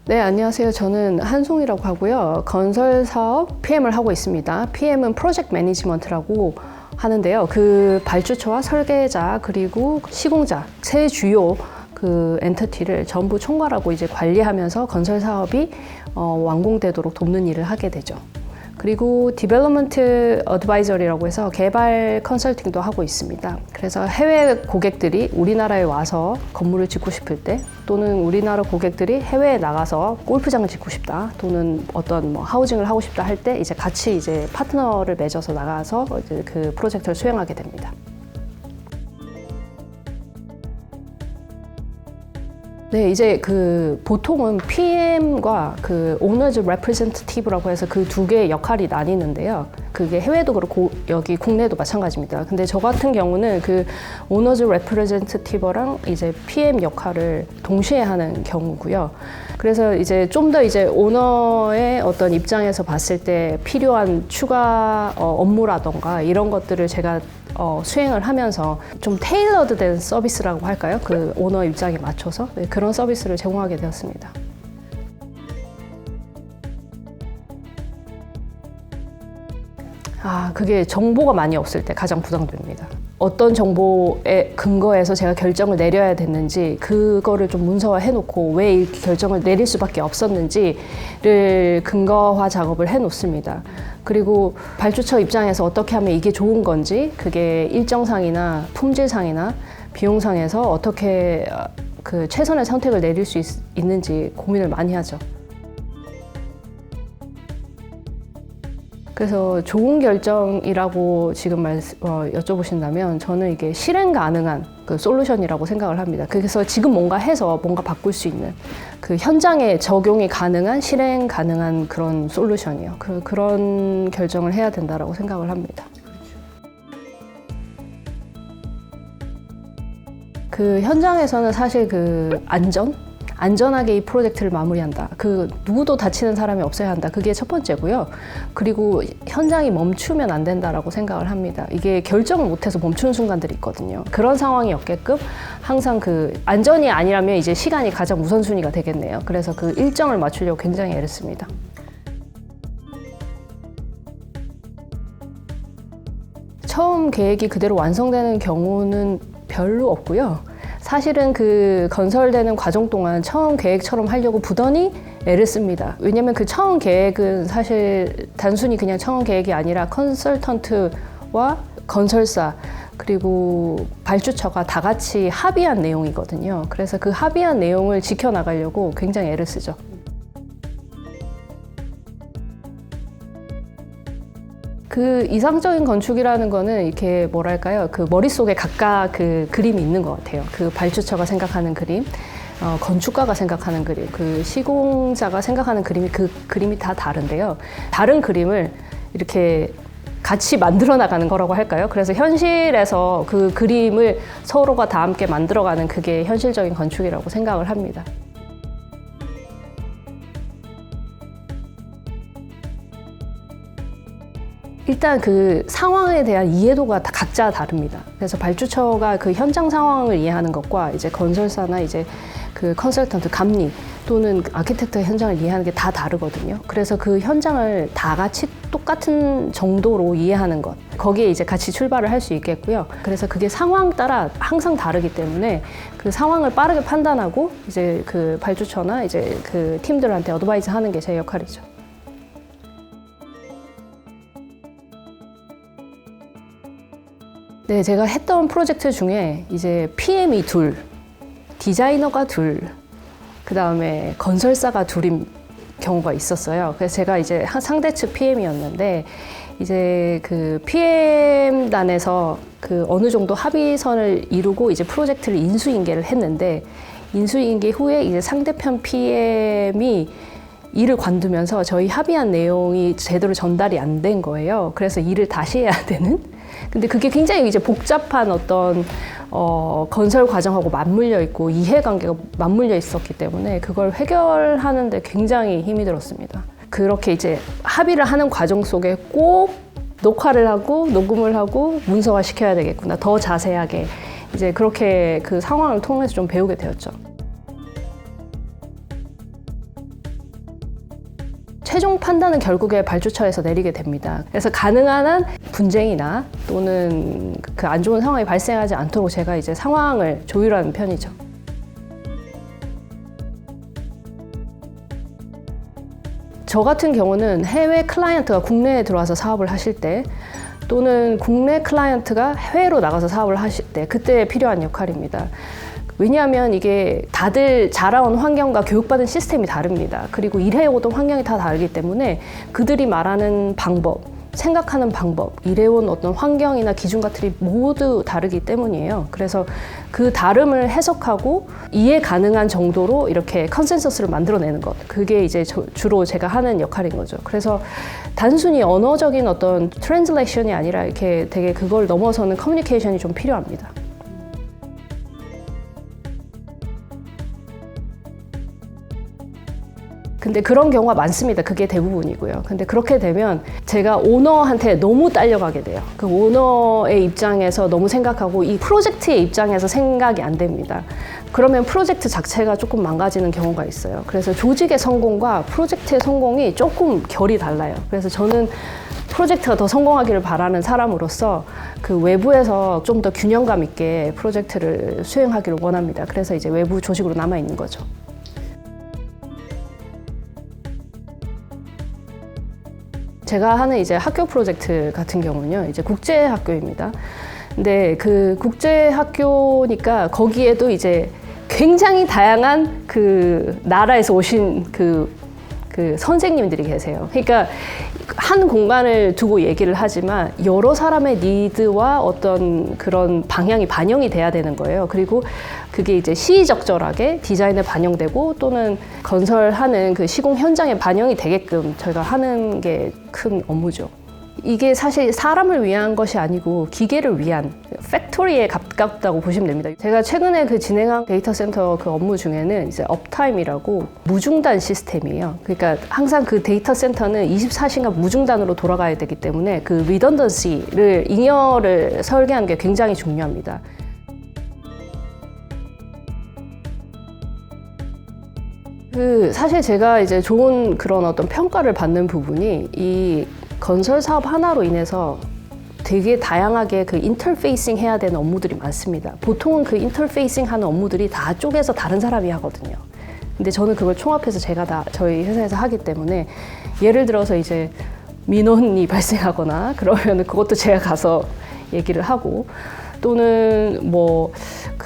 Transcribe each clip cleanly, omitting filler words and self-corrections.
네, 안녕하세요. 저는 한송이라고 하고요. 건설 사업 PM을 하고 있습니다. PM은 프로젝트 매니지먼트라고 하는데요. 그 발주처와 설계자 그리고 시공자 세 주요 그 엔티티를 전부 총괄하고 이제 관리하면서 건설 사업이 완공되도록 돕는 일을 하게 되죠. 그리고 디벨롭먼트 어드바이저리라고 해서 개발 컨설팅도 하고 있습니다. 그래서 해외 고객들이 우리나라에 와서 건물을 짓고 싶을 때, 또는 우리나라 고객들이 해외에 나가서 골프장을 짓고 싶다, 또는 어떤 하우징을 하고 싶다 할 때 이제 같이 이제 파트너를 맺어서 나가서 이제 그 프로젝트를 수행하게 됩니다. 네, 이제 그 보통은 PM과 그 Owners Representative라고 해서 그 두 개의 역할이 나뉘는데요. 그게 해외도 그렇고 여기 국내도 마찬가지입니다. 근데 저 같은 경우는 그 Owners Representative랑 이제 PM 역할을 동시에 하는 경우고요. 그래서 이제 좀 더 이제 오너의 어떤 입장에서 봤을 때 필요한 추가 업무라던가 이런 것들을 제가 수행을 하면서 좀 테일러드 된 서비스라고 할까요? 그 오너 입장에 맞춰서 그런 서비스를 제공하게 되었습니다. 그게 정보가 많이 없을 때 가장 부담됩니다. 어떤 정보에 근거해서 제가 결정을 내려야 됐는지 그거를 좀 문서화해 놓고 왜 이 결정을 내릴 수밖에 없었는지를 근거화 작업을 해 놓습니다. 그리고 발주처 입장에서 어떻게 하면 이게 좋은 건지, 그게 일정상이나 품질상이나 비용상에서 어떻게 그 최선의 선택을 내릴 수 있는지 고민을 많이 하죠. 그래서 좋은 결정이라고 지금 여쭤보신다면 저는 이게 실행 가능한 그 솔루션이라고 생각을 합니다. 그래서 지금 뭔가 해서 뭔가 바꿀 수 있는 그 현장에 적용이 가능한, 실행 가능한 그런 솔루션이요. 그런 결정을 해야 된다라고 생각을 합니다. 그 현장에서는 사실 그 안전하게 이 프로젝트를 마무리한다. 그 누구도 다치는 사람이 없어야 한다. 그게 첫 번째고요. 그리고 현장이 멈추면 안 된다라고 생각을 합니다. 이게 결정을 못해서 멈추는 순간들이 있거든요. 그런 상황이 없게끔 항상 그 안전이 아니라면 이제 시간이 가장 우선순위가 되겠네요. 그래서 그 일정을 맞추려고 굉장히 애를 씁니다. 처음 계획이 그대로 완성되는 경우는 별로 없고요. 사실은 그 건설되는 과정 동안 처음 계획처럼 하려고 부단히 애를 씁니다. 왜냐면 그 처음 계획은 사실 단순히 그냥 처음 계획이 아니라 컨설턴트와 건설사 그리고 발주처가 다 같이 합의한 내용이거든요. 그래서 그 합의한 내용을 지켜나가려고 굉장히 애를 쓰죠. 그 이상적인 건축이라는 거는 이렇게 뭐랄까요? 그 머릿속에 각각 그 그림이 있는 것 같아요. 그 발주처가 생각하는 그림, 건축가가 생각하는 그림, 그 시공자가 생각하는 그림이 그 그림이 다 다른데요. 다른 그림을 이렇게 같이 만들어 나가는 거라고 할까요? 그래서 현실에서 그 그림을 서로가 다 함께 만들어가는 그게 현실적인 건축이라고 생각을 합니다. 일단 그 상황에 대한 이해도가 다 각자 다릅니다. 그래서 발주처가 그 현장 상황을 이해하는 것과 이제 건설사나 이제 그 컨설턴트, 감리 또는 아키텍트 현장을 이해하는 게 다 다르거든요. 그래서 그 현장을 다 같이 똑같은 정도로 이해하는 것, 거기에 이제 같이 출발을 할 수 있겠고요. 그래서 그게 상황 따라 항상 다르기 때문에 그 상황을 빠르게 판단하고 이제 그 발주처나 이제 그 팀들한테 어드바이스 하는 게 제 역할이죠. 네, 제가 했던 프로젝트 중에 이제 PM이 둘, 디자이너가 둘, 그 다음에 건설사가 둘인 경우가 있었어요. 그래서 제가 이제 상대 측 PM이었는데 이제 그 PM단에서 그 어느 정도 합의선을 이루고 이제 프로젝트를 인수인계를 했는데 인수인계 후에 이제 상대편 PM이 일을 관두면서 저희 합의한 내용이 제대로 전달이 안 된 거예요. 그래서 일을 다시 해야 되는? 근데 그게 굉장히 이제 복잡한 어떤 건설 과정하고 맞물려 있고 이해관계가 맞물려 있었기 때문에 그걸 해결하는데 굉장히 힘이 들었습니다. 그렇게 이제 합의를 하는 과정 속에 꼭 녹화를 하고 녹음을 하고 문서화 시켜야 되겠구나. 더 자세하게 이제 그렇게 그 상황을 통해서 좀 배우게 되었죠. 최종 판단은 결국에 발주처에서 내리게 됩니다. 그래서 가능한 한 분쟁이나 또는 그 안 좋은 상황이 발생하지 않도록 제가 이제 상황을 조율하는 편이죠. 저 같은 경우는 해외 클라이언트가 국내에 들어와서 사업을 하실 때 또는 국내 클라이언트가 해외로 나가서 사업을 하실 때 그때 필요한 역할입니다. 왜냐하면 이게 다들 자라온 환경과 교육받은 시스템이 다릅니다. 그리고 일해오던 환경이 다 다르기 때문에 그들이 말하는 방법, 생각하는 방법, 일해온 어떤 환경이나 기준 같은 게 모두 다르기 때문이에요. 그래서 그 다름을 해석하고 이해 가능한 정도로 이렇게 컨센서스를 만들어내는 것. 그게 이제 주로 제가 하는 역할인 거죠. 그래서 단순히 언어적인 어떤 트랜슬레이션이 아니라 이렇게 되게 그걸 넘어서는 커뮤니케이션이 좀 필요합니다. 근데 그런 경우가 많습니다. 그게 대부분이고요. 근데 그렇게 되면 제가 오너한테 너무 딸려가게 돼요. 그 오너의 입장에서 너무 생각하고 이 프로젝트의 입장에서 생각이 안 됩니다. 그러면 프로젝트 자체가 조금 망가지는 경우가 있어요. 그래서 조직의 성공과 프로젝트의 성공이 조금 결이 달라요. 그래서 저는 프로젝트가 더 성공하기를 바라는 사람으로서 그 외부에서 좀 더 균형감 있게 프로젝트를 수행하기를 원합니다. 그래서 이제 외부 조직으로 남아 있는 거죠. 제가 하는 이제 학교 프로젝트 같은 경우는요, 이제 국제 학교입니다. 근데 그 국제 학교니까 거기에도 이제 굉장히 다양한 그 나라에서 오신 그 선생님들이 계세요. 그러니까 한 공간을 두고 얘기를 하지만 여러 사람의 니드와 어떤 그런 방향이 반영이 돼야 되는 거예요. 그리고 그게 이제 시의적절하게 디자인에 반영되고 또는 건설하는 그 시공 현장에 반영이 되게끔 저희가 하는 게 큰 업무죠. 이게 사실 사람을 위한 것이 아니고 기계를 위한 팩토리에 가깝다고 보시면 됩니다. 제가 최근에 그 진행한 데이터 센터 그 업무 중에는 이제 업타임이라고 무중단 시스템이에요. 그러니까 항상 그 데이터 센터는 24시간 무중단으로 돌아가야 되기 때문에 그 리던던시를 잉여를 설계하는 게 굉장히 중요합니다. 사실 제가 이제 좋은 그런 어떤 평가를 받는 부분이 이 건설 사업 하나로 인해서 되게 다양하게 그 인터페이싱 해야 되는 업무들이 많습니다. 보통은 그 인터페이싱 하는 업무들이 다 쪼개서 다른 사람이 하거든요. 근데 저는 그걸 총합해서 제가 다 저희 회사에서 하기 때문에 예를 들어서 이제 민원이 발생하거나 그러면 그것도 제가 가서 얘기를 하고 또는 뭐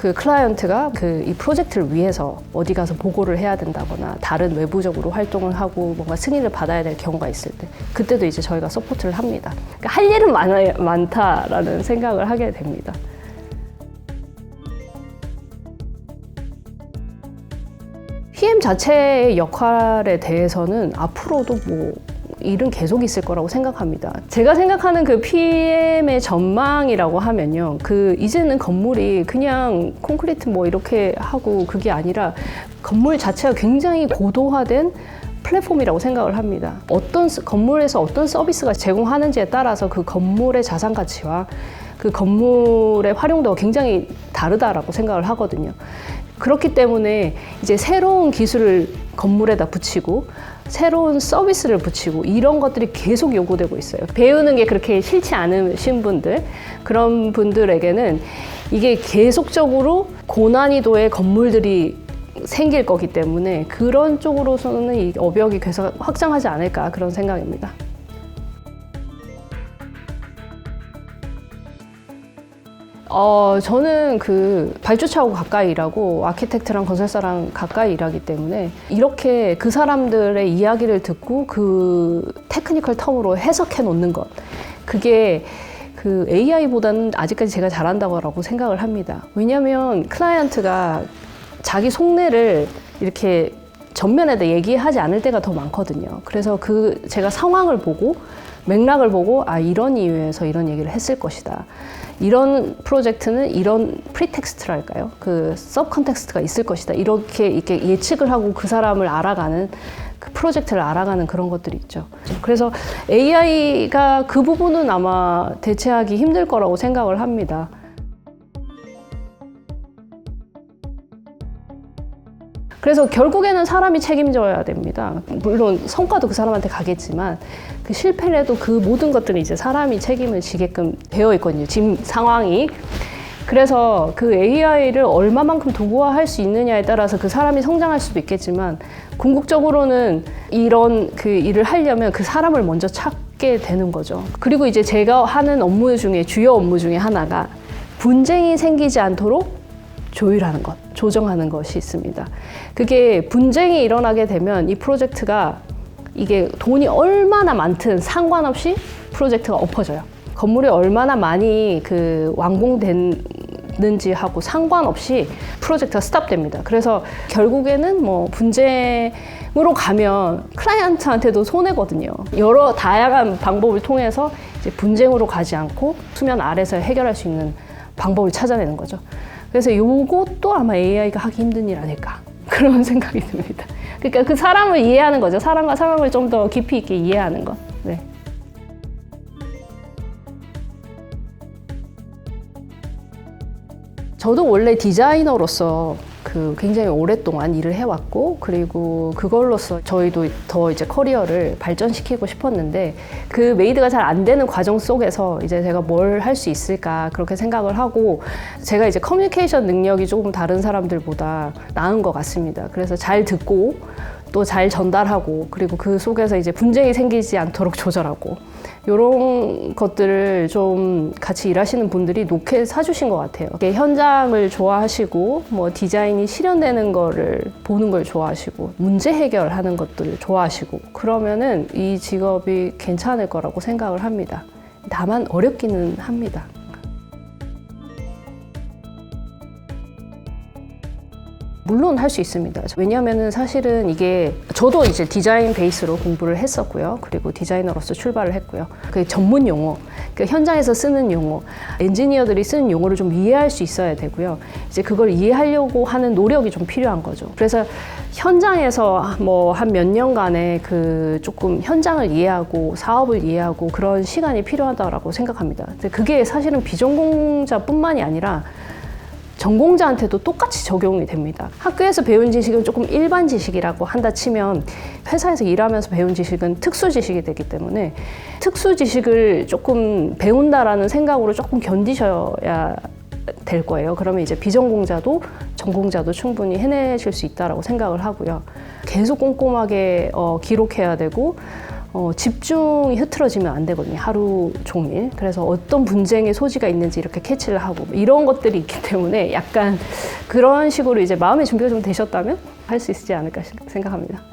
그 클라이언트가 그 이 프로젝트를 위해서 어디 가서 보고를 해야 된다거나 다른 외부적으로 활동을 하고 뭔가 승인을 받아야 될 경우가 있을 때 그때도 이제 저희가 서포트를 합니다. 그러니까 할 일은 많다라는 생각을 하게 됩니다. PM 자체의 역할에 대해서는 앞으로도 뭐 일은 계속 있을 거라고 생각합니다. 제가 생각하는 그 PM의 전망이라고 하면요. 그 이제는 건물이 그냥 콘크리트 뭐 이렇게 하고 그게 아니라 건물 자체가 굉장히 고도화된 플랫폼이라고 생각을 합니다. 어떤 건물에서 어떤 서비스가 제공하는지에 따라서 그 건물의 자산 가치와 그 건물의 활용도가 굉장히 다르다라고 생각을 하거든요. 그렇기 때문에 이제 새로운 기술을 건물에다 붙이고 새로운 서비스를 붙이고 이런 것들이 계속 요구되고 있어요. 배우는 게 그렇게 싫지 않으신 분들, 그런 분들에게는 이게 계속적으로 고난이도의 건물들이 생길 거기 때문에 그런 쪽으로서는 이 업역이 계속 확장하지 않을까 그런 생각입니다. 저는 그 발주처하고 가까이 일하고 아키텍트랑 건설사랑 가까이 일하기 때문에 이렇게 그 사람들의 이야기를 듣고 그 테크니컬 텀으로 해석해 놓는 것, 그게 그 AI보다는 아직까지 제가 잘한다고 생각을 합니다. 왜냐하면 클라이언트가 자기 속내를 이렇게 전면에다 얘기하지 않을 때가 더 많거든요. 그래서 제가 상황을 보고 맥락을 보고 이런 이유에서 이런 얘기를 했을 것이다. 이런 프로젝트는 이런 프리텍스트랄까요? 그 서브컨텍스트가 있을 것이다. 이렇게 예측을 하고 그 사람을 알아가는 그 프로젝트를 알아가는 그런 것들이 있죠. 그래서 AI가 그 부분은 아마 대체하기 힘들 거라고 생각을 합니다. 그래서 결국에는 사람이 책임져야 됩니다. 물론 성과도 그 사람한테 가겠지만 그 실패를 해도 그 모든 것들은 이제 사람이 책임을 지게끔 되어 있거든요. 지금 상황이. 그래서 그 AI를 얼마만큼 도구화할 수 있느냐에 따라서 그 사람이 성장할 수도 있겠지만 궁극적으로는 이런 그 일을 하려면 그 사람을 먼저 찾게 되는 거죠. 그리고 이제 제가 하는 업무 중에 주요 업무 중에 하나가 분쟁이 생기지 않도록 조율하는 것, 조정하는 것이 있습니다. 그게 분쟁이 일어나게 되면 이 프로젝트가 이게 돈이 얼마나 많든 상관없이 프로젝트가 엎어져요. 건물이 얼마나 많이 그 완공됐는지 하고 상관없이 프로젝트가 스탑됩니다. 그래서 결국에는 뭐 분쟁으로 가면 클라이언트한테도 손해거든요. 여러 다양한 방법을 통해서 이제 분쟁으로 가지 않고 수면 아래서 해결할 수 있는 방법을 찾아내는 거죠. 그래서 이것도 아마 AI가 하기 힘든 일 아닐까 그런 생각이 듭니다. 그러니까 그 사람을 이해하는 거죠. 사람과 상황을 좀 더 깊이 있게 이해하는 것. 네. 저도 원래 디자이너로서 그 굉장히 오랫동안 일을 해왔고 그리고 그걸로써 저희도 더 이제 커리어를 발전시키고 싶었는데 그 메이드가 잘 안 되는 과정 속에서 이제 제가 뭘 할 수 있을까 그렇게 생각을 하고 제가 이제 커뮤니케이션 능력이 조금 다른 사람들보다 나은 것 같습니다. 그래서 잘 듣고 또 잘 전달하고 그리고 그 속에서 이제 분쟁이 생기지 않도록 조절하고 이런 것들을 좀 같이 일하시는 분들이 놓게 사주신 것 같아요. 현장을 좋아하시고 뭐 디자인이 실현되는 거를 보는 걸 좋아하시고 문제 해결하는 것들을 좋아하시고 그러면은 이 직업이 괜찮을 거라고 생각을 합니다. 다만 어렵기는 합니다. 물론 할 수 있습니다. 왜냐하면 사실은 이게 저도 이제 디자인 베이스로 공부를 했었고요. 그리고 디자이너로서 출발을 했고요. 그 전문 용어, 그 현장에서 쓰는 용어, 엔지니어들이 쓰는 용어를 좀 이해할 수 있어야 되고요. 이제 그걸 이해하려고 하는 노력이 좀 필요한 거죠. 그래서 현장에서 뭐 한 몇 년간의 그 조금 현장을 이해하고 사업을 이해하고 그런 시간이 필요하다고 생각합니다. 그게 사실은 비전공자뿐만이 아니라 전공자한테도 똑같이 적용이 됩니다. 학교에서 배운 지식은 조금 일반 지식이라고 한다 치면 회사에서 일하면서 배운 지식은 특수 지식이 되기 때문에 특수 지식을 조금 배운다라는 생각으로 조금 견디셔야 될 거예요. 그러면 이제 비전공자도 전공자도 충분히 해내실 수 있다라고 생각을 하고요. 계속 꼼꼼하게 기록해야 되고 집중이 흐트러지면 안 되거든요. 하루 종일. 그래서 어떤 분쟁의 소지가 있는지 이렇게 캐치를 하고 이런 것들이 있기 때문에 약간 그런 식으로 이제 마음의 준비가 좀 되셨다면 할 수 있지 않을까 생각합니다.